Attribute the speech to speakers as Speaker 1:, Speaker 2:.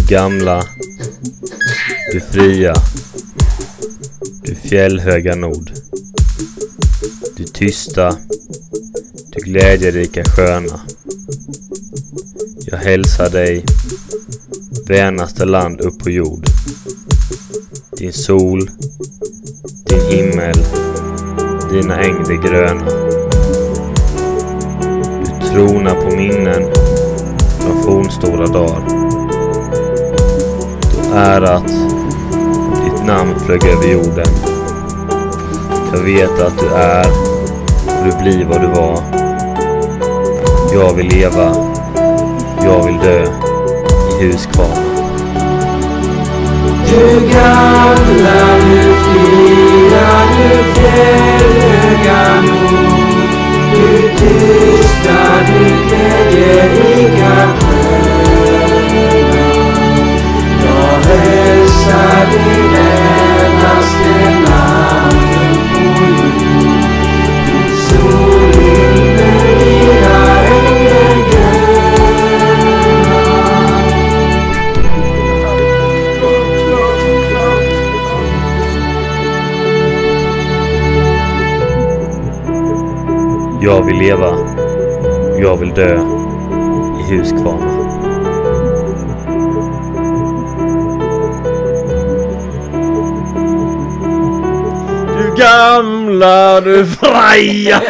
Speaker 1: gamla, du fria, du fjällhöga nord, du tysta, du glädjerika sköna. Jag hälsar dig, vänaste land upp på jord. Din sol, din himmel, dina ängder gröna. Du tronar på minnen från fornstora dagar. Då ärat ditt namn flög över jorden. Jag vet att du är och du blir vad du var. Jag vill leva, jag vill dö i Huskvarna.
Speaker 2: Du gamla, du fria, du fjällhöga nord, du tysta, du glädjerika sköna. Jag hälsar dig vänaste land på jord. Din sol, himmel, dina ängder gröna.
Speaker 1: Jag vill leva, jag vill dö i Huskvarna.
Speaker 3: Du gamla, du freja.